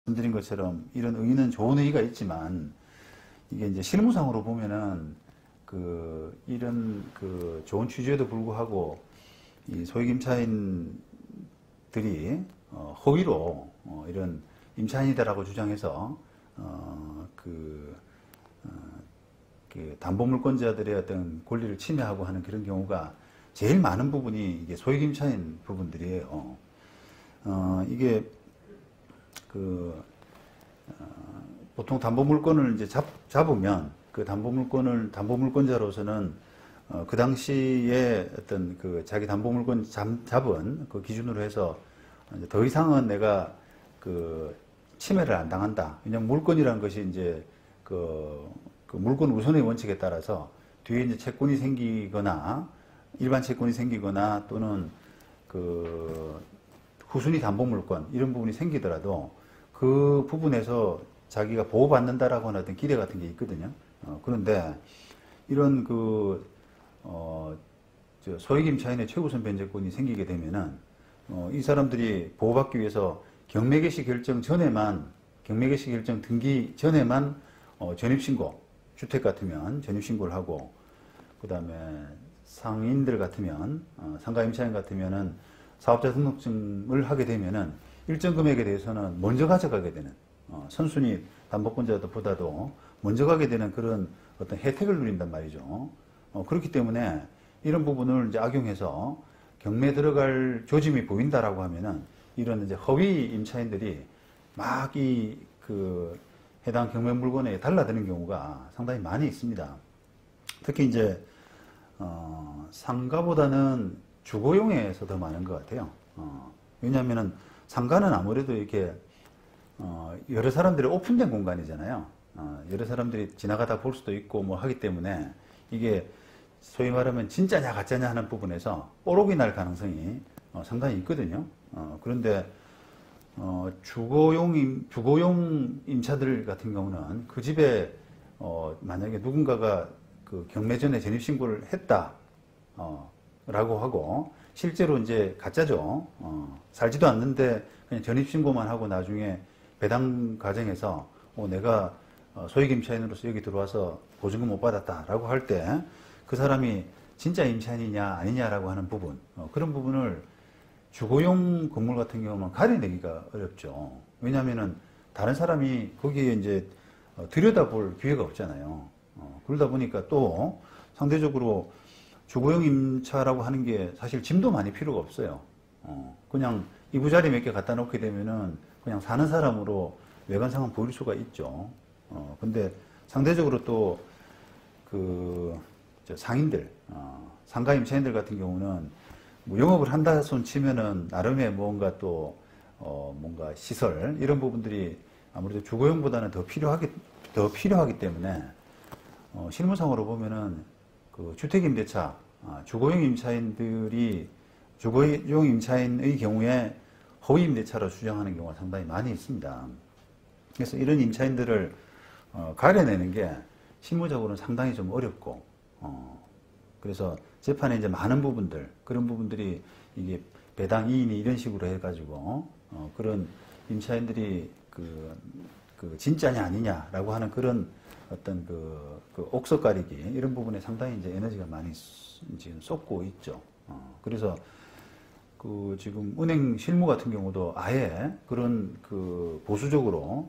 말씀드린 것처럼 이런 의의는 좋은 의의가 있지만 이게 이제 실무상으로 보면은 이런 좋은 취지에도 불구하고 이 소액 임차인들이 허위로 이런 임차인이다라고 주장해서 담보물권자들의 어떤 권리를 침해하고 하는 그런 경우가 제일 많은 부분이 이게 소액 임차인 부분들이에요. 이게 보통 담보물권을 이제 잡으면 그 담보물권자로서는 그 당시에 어떤 자기 담보물권 잡은 그 기준으로 해서 이제 더 이상은 내가 침해를 안 당한다. 왜냐면 물권이라는 것이 이제 그 물권 우선의 원칙에 따라서 뒤에 이제 채권이 생기거나 일반 채권이 생기거나 또는 후순위 담보물권 이런 부분이 생기더라도 그 부분에서 자기가 보호받는다라고 하는 어떤 기대 같은 게 있거든요. 그런데 이런 소액 임차인의 최우선 변제권이 생기게 되면은 이 사람들이 보호받기 위해서 경매개시 결정 등기 전에만 전입신고, 주택 같으면 전입신고를 하고, 그 다음에 상인들 같으면 상가 임차인 같으면은 사업자 등록증을 하게 되면은 일정 금액에 대해서는 먼저 가져가게 되는 선순위 담보권자보다도 먼저 가게 되는 그런 어떤 혜택을 누린단 말이죠. 그렇기 때문에 이런 부분을 이제 악용해서 경매 들어갈 조짐이 보인다라고 하면은 이런 이제 허위 임차인들이 막 해당 경매 물건에 달라드는 경우가 상당히 많이 있습니다. 특히 이제 상가보다는 주거용에서 더 많은 것 같아요. 왜냐하면은 상가는 아무래도 이렇게 여러 사람들이 오픈된 공간이잖아요. 여러 사람들이 지나가다 볼 수도 있고 뭐 하기 때문에 이게 소위 말하면 진짜냐 가짜냐 하는 부분에서 뽀록이 날 가능성이 상당히 있거든요. 그런데 주거용 임차들 같은 경우는 그 집에 만약에 누군가가 경매 전에 전입신고를 했다 라고 하고 실제로 이제 가짜죠. 살지도 않는데 그냥 전입신고만 하고 나중에 배당 과정에서 내가 소액 임차인으로서 여기 들어와서 보증금 못 받았다라고 할 때 그 사람이 진짜 임차인이냐 아니냐라고 하는 부분, 그런 부분을 주거용 건물 같은 경우는 가려내기가 어렵죠. 왜냐하면은 다른 사람이 거기에 이제 들여다볼 기회가 없잖아요. 그러다 보니까 또 상대적으로 주거용 임차라고 하는 게 사실 짐도 많이 필요가 없어요. 그냥 이부자리 몇 개 갖다 놓게 되면은 그냥 사는 사람으로 외관상은 보일 수가 있죠. 근데 상대적으로 또 상인들, 상가 임차인들 같은 경우는 뭐 영업을 한다 손 치면은 나름의 뭔가 뭔가 시설 이런 부분들이 아무래도 주거용보다는 더 필요하기 때문에 실무상으로 보면은 주택임대차, 주거용 임차인의 경우에 허위임대차로 수정하는 경우가 상당히 많이 있습니다. 그래서 이런 임차인들을 가려내는 게 실무적으로는 상당히 좀 어렵고, 그래서 재판에 이제 많은 부분들, 그런 부분들이 이게 배당 이인이 이런 식으로 해가지고, 그런 임차인들이 진짜냐 아니냐라고 하는 그런 어떤 옥석 가리기, 이런 부분에 상당히 이제 에너지가 많이 지금 쏟고 있죠. 그래서 지금 은행 실무 같은 경우도 아예 그런 보수적으로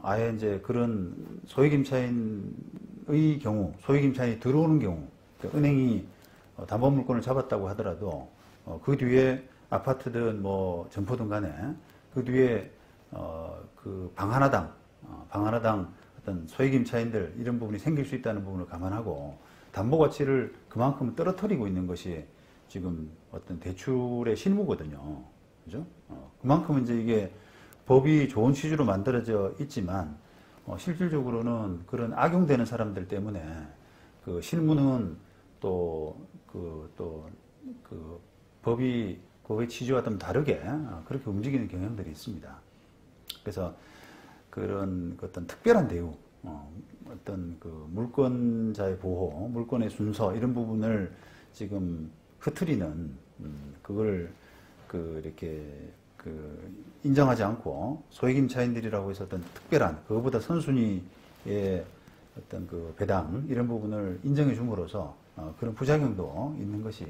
아예 이제 그런 소액 임차인의 경우, 소액 임차인이 들어오는 경우, 그러니까 은행이 담보물권을 잡았다고 하더라도 그 뒤에 아파트든 뭐 점포든 간에 그 뒤에 방 하나당 어떤 소액 임차인들 이런 부분이 생길 수 있다는 부분을 감안하고 담보 가치를 그만큼 떨어뜨리고 있는 것이 지금 어떤 대출의 실무거든요. 그죠? 그만큼 이제 이게 법이 좋은 취지로 만들어져 있지만 실질적으로는 그런 악용되는 사람들 때문에 실무는 법의 취지와 좀 다르게 그렇게 움직이는 경향들이 있습니다. 그래서 그런 어떤 특별한 대우, 어떤 물권자의 보호, 물권의 순서 이런 부분을 지금 흐트리는 그걸 이렇게 인정하지 않고 소액 임차인들이라고 해서 어떤 특별한 그거보다 선순위의 어떤 배당 이런 부분을 인정해 줌으로써 그런 부작용도 있는 것이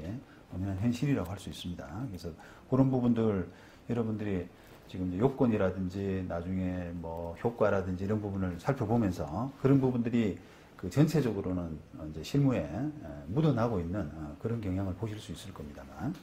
엄연한 현실이라고 할 수 있습니다. 그래서 그런 부분들 여러분들이 지금 이제 요건이라든지 나중에 뭐 효과라든지 이런 부분을 살펴보면서 그런 부분들이 전체적으로는 이제 실무에 묻어나고 있는 그런 경향을 보실 수 있을 겁니다만.